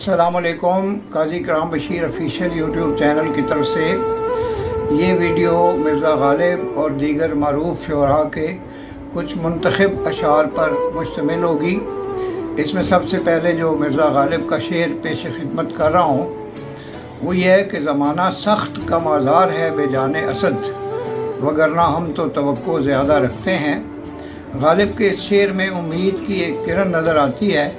अस्सलाम वालेकुम। काजी कराम बशीर ऑफिशियल यूट्यूब चैनल की तरफ से ये वीडियो मिर्ज़ा गालिब और दीगर मारूफ शुरा के कुछ मुंतखब अशार पर मुश्तमिल होगी। इसमें सबसे पहले जो मिर्ज़ा गालिब का शेर पेश खिदमत कर रहा हूँ वो ये है कि ज़माना सख्त का माज़ार है बेजाने असद, वगरना हम तो तवक्को ज़्यादा रखते हैं। गालिब के इस शेर में उम्मीद की एक किरण नज़र आती है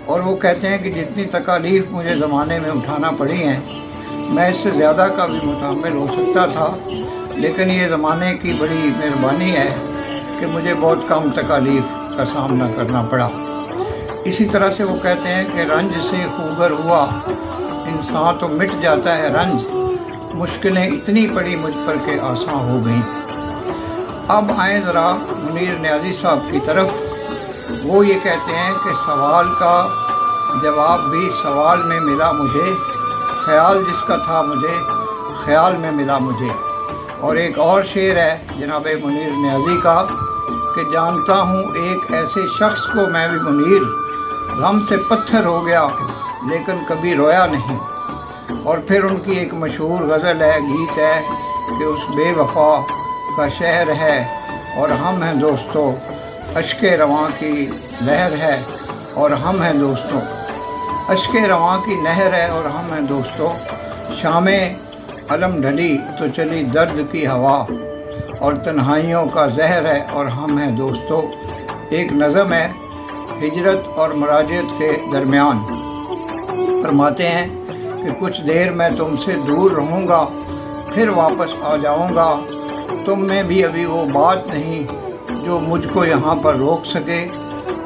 और वो कहते हैं कि जितनी तकालीफ मुझे ज़माने में उठाना पड़ी हैं मैं इससे ज़्यादा का भी मुतहम्मिल हो सकता था, लेकिन ये ज़माने की बड़ी मेहरबानी है कि मुझे बहुत कम तकालीफ का सामना करना पड़ा। इसी तरह से वो कहते हैं कि रंज से खूगर हुआ इंसान तो मिट जाता है रंज, मुश्किलें इतनी पड़ी मुझ पर के आसान हो गई। अब आए ज़रा मुनीर नियाज़ी साहब की तरफ। वो ये कहते हैं कि सवाल का जवाब भी सवाल में मिला मुझे, ख्याल जिसका था मुझे ख्याल में मिला मुझे। और एक और शेर है जनाब मुनीर नियाज़ी का कि जानता हूँ एक ऐसे शख्स को मैं भी मुनीर, गम से पत्थर हो गया लेकिन कभी रोया नहीं। और फिर उनकी एक मशहूर गज़ल है, गीत है कि उस बेवफा का शहर है और हम हैं दोस्तों, अश्के रवां की लहर है और हम हैं दोस्तों। अश्के रवां की नहर है और हम हैं दोस्तों, शामे अलम ढली तो चली दर्द की हवा और तन्हाइयों का जहर है और हम हैं दोस्तों। एक नज़म है हिजरत और मुराजियत के दरमियान। फरमाते हैं कि कुछ देर मैं तुमसे दूर रहूँगा फिर वापस आ जाऊँगा, तुम में भी अभी वो बात नहीं जो मुझको यहाँ पर रोक सके,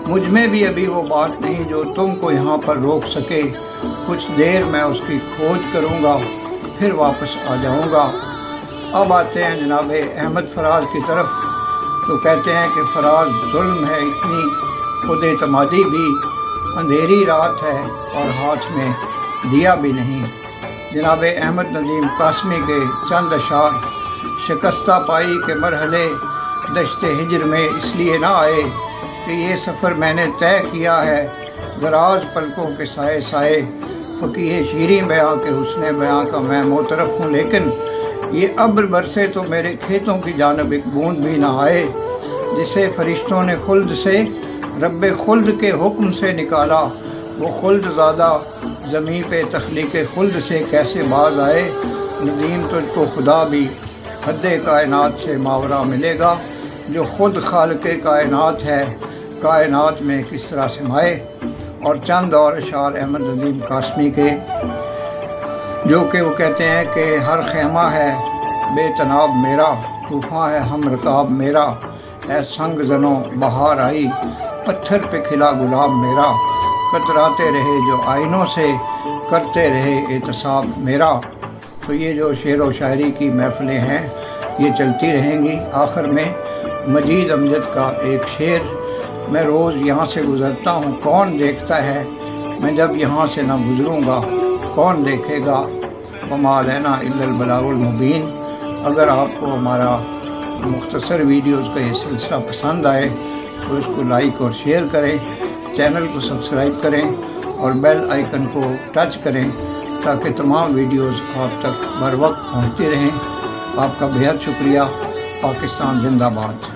मुझ में भी अभी वो बात नहीं जो तुमको यहाँ पर रोक सके। कुछ देर मैं उसकी खोज करूँगा फिर वापस आ जाऊँगा। अब आते हैं जनाब अहमद फराज की तरफ। तो कहते हैं कि फराज जुल्म है इतनी खुद एतमादी भी, अंधेरी रात है और हाथ में दिया भी नहीं। जनाब अहमद नदीम कासमी के चंद अशार। शिकस्ता पाई के मरहले दश्ते हिजर में इसलिए ना आए कि ये सफ़र मैंने तय किया है, दराज पलकों के साए साए फ़कीह शीरीं बयां के हुस्ने बयां का मैं मोतरफ हूँ। लेकिन ये अब्र बरसे तो मेरे खेतों की जानब एक बूंद भी ना आए, जिसे फरिश्तों ने खुल्द से रब्बे खुल्द के हुक्म से निकाला, वो खुल्द ज़्यादा ज़मीं पे तख्लीक़े खुल्द से कैसे बाज आए। नदीम तुझको खुदा भी हद्दे कायनात से मावरा मिलेगा, जो खुद खालिक़े कायनात है कायनात में किस तरह समाए। और चंद और अशार अहमद नदीम कासमी के जो कि वो कहते हैं कि हर खेमा है बेतनाब मेरा, तूफ़ान है हम रकाब मेरा, ऐ संग जनो बहार आई पत्थर पे खिला गुलाब मेरा, कतराते रहे जो आइनों से करते रहे एहतसाब मेरा। तो ये जो शेर व शायरी की महफिलें हैं ये चलती रहेंगी। आखिर में मजीद अमजद का एक शेर। मैं रोज़ यहाँ से गुज़रता हूँ कौन देखता है, मैं जब यहाँ से ना गुज़रूँगा कौन देखेगा। वमा अलैना इल्लल बलागुल मुबीन। अगर आपको हमारा मुख्तसर वीडियोज़ का ये सिलसिला पसंद आए तो इसको लाइक और शेयर करें, चैनल को सब्सक्राइब करें और बेल आइकन को टच करें ताकि तमाम वीडियोज़ आप तक बर वक्त पहुँचती रहें। आपका बेहद शुक्रिया। पाकिस्तान जिंदाबाद।